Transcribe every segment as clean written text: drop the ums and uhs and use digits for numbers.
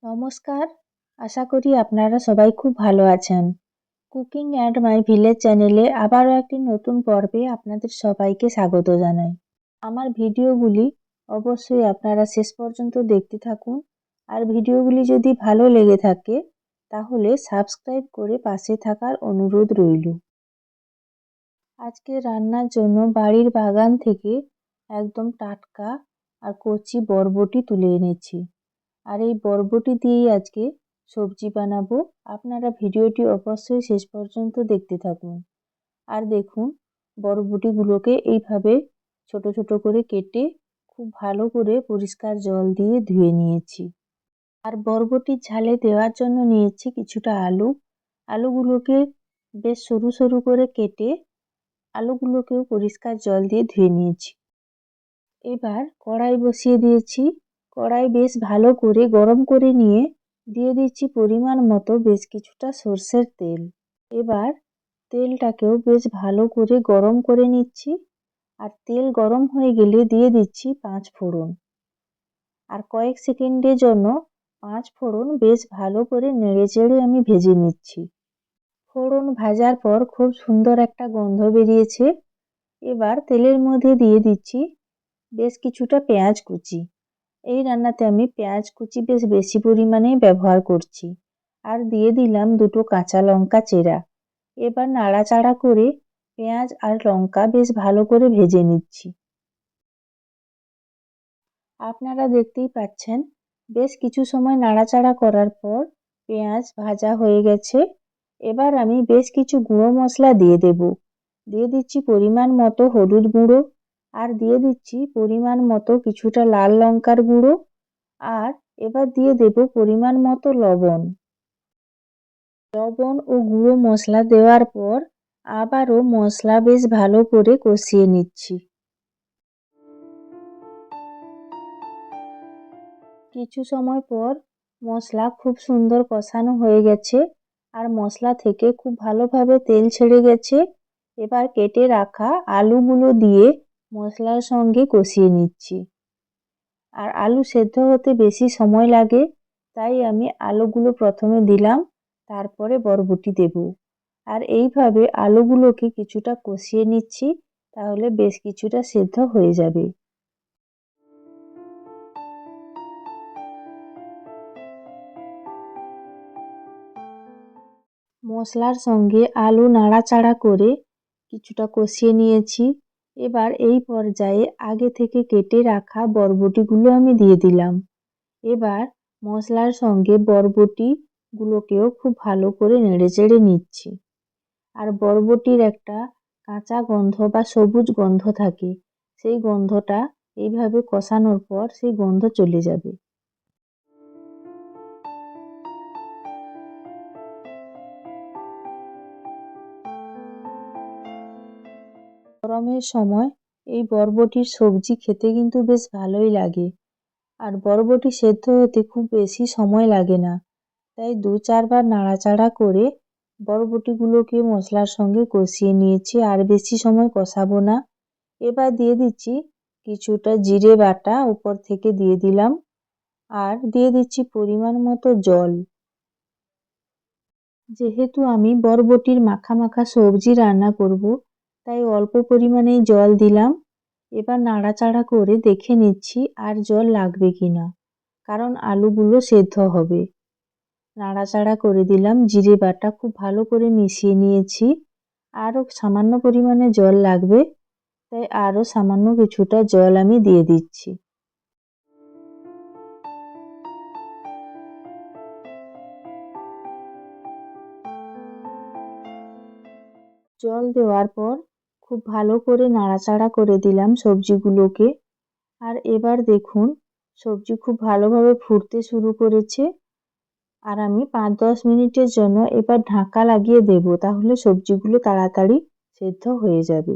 নমস্কার, আশা করি আপনারা সবাই খুব ভালো আছেন। কুকিং অ্যান্ড মাই ভিলেজ চ্যানেলে আবারও একটি নতুন পর্বে আপনাদের সবাইকে স্বাগত জানাই। আমার ভিডিওগুলি অবশ্যই আপনারা শেষ পর্যন্ত দেখতে থাকুন, আর ভিডিওগুলি যদি ভালো লেগে থাকে তাহলে সাবস্ক্রাইব করে পাশে থাকার অনুরোধ রইল। আজকে রান্নার জন্য বাড়ির বাগান থেকে একদম টাটকা আর কচি বরবটি তুলে এনেছি। আর এই বরবটি দিয়েই আজকে সবজি বানাবো। আপনারা ভিডিওটি অবশ্যই শেষ পর্যন্ত দেখতে থাকুন। আর দেখুন, বরবটিগুলোকে এইভাবে ছোট ছোট করে কেটে খুব ভালো করে পরিষ্কার জল দিয়ে ধুয়ে নিয়েছি। আর বরবটির ঝালে দেওয়ার জন্য নিয়েছি কিছুটা আলু। আলুগুলোকে বেশ সরু সরু করে কেটে আলুগুলোকেও পরিষ্কার জল দিয়ে ধুয়ে নিয়েছি। এবার কড়াই বসিয়ে দিয়েছি। কড়াই বেশ ভালো করে গরম করে নিয়ে দিয়ে দিচ্ছি পরিমাণ মতো বেশ কিছুটা সর্ষের তেল। এবার তেলটাকেও বেশ ভালো করে গরম করে নিচ্ছি। আর তেল গরম হয়ে গেলে দিয়ে দিচ্ছি 5 ফোড়ন। আর কয়েক সেকেন্ডের জন্য 5 ফোড়ন বেশ ভালো করে নেড়েচেড়ে আমি ভেজে নিচ্ছি। ফোড়ন ভাজার পর খুব সুন্দর একটা গন্ধ বেরিয়েছে। এবার তেলের মধ্যে দিয়ে দিচ্ছি বেশ কিছুটা পেঁয়াজ কুচি। এই রান্নাতে আমি পেঁয়াজ কুচি বেশ বেশি পরিমাণেই ব্যবহার করছি। আর দিয়ে দিলাম 2টো কাঁচা লঙ্কা চেরা। এবার নাড়াচাড়া করে পেঁয়াজ আর লঙ্কা বেশ ভালো করে ভেজে নিচ্ছি। আপনারা দেখতেই পাচ্ছেন, বেশ কিছু সময় নাড়াচাড়া করার পর পেঁয়াজ ভাজা হয়ে গেছে। এবার আমি বেশ কিছু গুঁড়ো মশলা দিয়ে দেব। দিয়ে দিচ্ছি পরিমাণ মতো হলুদ গুঁড়ো, আর দিয়ে দিচ্ছি পরিমাণ মতো কিছুটা লাল লঙ্কার গুঁড়ো, আর এবার দিয়ে দেব পরিমাণ মতো লবণ। লবণ ও গুঁড়ো মশলা দেওয়ার পর আবারও মশলা বেশ ভালো করে কষিয়ে নিচ্ছি। কিছু সময় পর মশলা খুব সুন্দর কষানো হয়ে গেছে, আর মশলা থেকে খুব ভালোভাবে তেল ছেড়ে গেছে। এবার কেটে রাখা আলুগুলো দিয়ে মশলার সঙ্গে কষিয়ে নিচ্ছি। আর আলু সেদ্ধ হতে বেশি সময় লাগে, তাই আমি আলুগুলো প্রথমে দিলাম, তারপরে বরবটি দেব। আর এইভাবে আলুগুলোকে কিছুটা কষিয়ে নিচ্ছি, তাহলে বেশ কিছুটা সেদ্ধ হয়ে যাবে। মশলার সঙ্গে আলু নাড়াচাড়া করে কিছুটা কষিয়ে নিয়েছি। এবার এই পর্যায়ে আগে থেকে কেটে রাখা বরবটিগুলো আমি দিয়ে দিলাম। এবার মশলার সঙ্গে বরবটিগুলোকেও খুব ভালো করে নেড়েচেড়ে নিচ্ছি। আর বরবটির একটা কাঁচা গন্ধ বা সবুজ গন্ধ থাকে, সেই গন্ধটা এইভাবে কষানোর পর সেই গন্ধ চলে যাবে। গরমের সময় এই বরবটির সবজি খেতে কিন্তু বেশ ভালোই লাগে। আর বরবটি সেদ্ধ হতে খুব বেশি সময় লাগে না, তাই 2-4 বার নাড়াচাড়া করে বরবটিগুলোকে মশলার সঙ্গে কষিয়ে নিয়েছি। আর বেশি সময় কষাবো না। এবার দিয়ে দিচ্ছি কিছুটা জিরে বাটা, উপর থেকে দিয়ে দিলাম। আর দিয়ে দিচ্ছি পরিমাণ মতো জল। যেহেতু আমি বরবটির মাখা মাখা সবজি রান্না করব, তাই অল্প পরিমাণেই জল দিলাম। এবার নাড়াচাড়া করে দেখে নিচ্ছি আর জল লাগবে কিনা, কারণ আলুগুলো সেদ্ধ হবে। নাড়াচাড়া করে দিলাম, জিরে বাটা খুব ভালো করে মিশিয়ে নিয়েছি। আরও সামান্য পরিমাণে জল লাগবে, তাই আরও সামান্য কিছুটা জল আমি দিয়ে দিচ্ছি। জল দেওয়ার পর খুব ভালো করে নাড়াচাড়া করে দিলাম সবজিগুলোকে। আর এবার দেখুন, সবজি খুব ভালোভাবে ফুটতে শুরু করেছে। আর আমি 5-10 মিনিটের জন্য এবার ঢাকা লাগিয়ে দেব, তাহলে সবজিগুলো তাড়াতাড়ি সেদ্ধ হয়ে যাবে।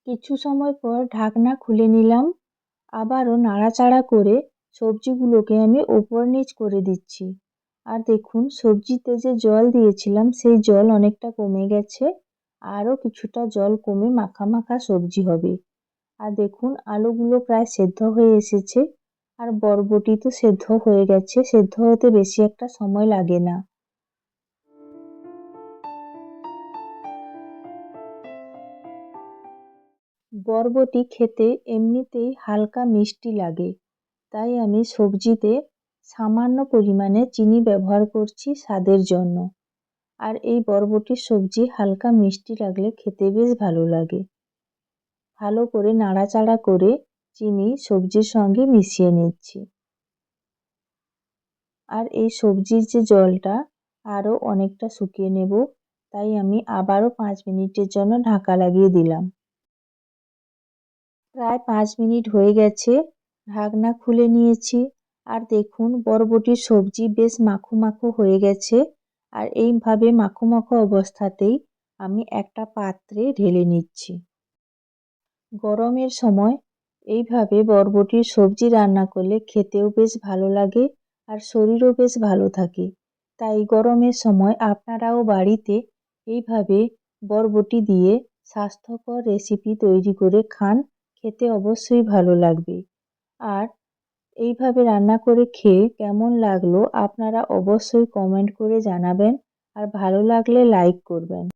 কিছু সময় পর ঢাকনা খুলে নিলাম। আবারও নাড়াচাড়া করে সবজিগুলোকে আমি ওপর নিচ করে দিচ্ছি। আর দেখুন, সবজিতে যে জল দিয়েছিলাম সেই জল অনেকটা কমে গেছে। আরও কিছুটা জল কমে মাখা মাখা সবজি হবে। আর দেখুন, আলুগুলো প্রায় সেদ্ধ হয়ে এসেছে। আর বরবটি তো সেদ্ধ হয়ে গেছে, সেদ্ধ হতে বেশি একটা সময় লাগে না। বরবটি খেতে এমনিতেই হালকা মিষ্টি লাগে, তাই আমি সবজিতে সামান্য পরিমাণে চিনি ব্যবহার করছি স্বাদের জন্য। আর এই বরবটির সবজি হালকা মিষ্টি লাগলে খেতে বেশ ভালো লাগে। ভালো করে নাড়াচাড়া করে চিনি সবজির সঙ্গে মিশিয়ে নিচ্ছি। আর এই সবজির যে জলটা আরও অনেকটা শুকিয়ে নেব, তাই আমি আবারও 5 মিনিটের জন্য ঢাকা লাগিয়ে দিলাম। প্রায় 5 মিনিট হয়ে গেছে, ঢাকনা খুলে নিয়েছি। আর দেখুন বরবটির সবজি বেশ মাখো মাখো হয়ে গেছে। আর এইভাবে মাখো মাখো অবস্থাতেই আমি একটা পাত্রে ঢেলে নিচ্ছি। গরমের সময় এইভাবে বরবটির সবজি রান্না করলে খেতেও বেশ ভালো লাগে আর শরীরও বেশ ভালো থাকে। তাই গরমের সময় আপনারাও বাড়িতে এইভাবে বরবটি দিয়ে স্বাস্থ্যকর রেসিপি তৈরি করে খান, খেতে অবশ্যই ভালো লাগবে। আর এইভাবে রান্না করে খেয়ে কেমন লাগলো আপনারা অবশ্যই কমেন্ট করে জানাবেন আর ভালো লাগলে লাইক করবেন।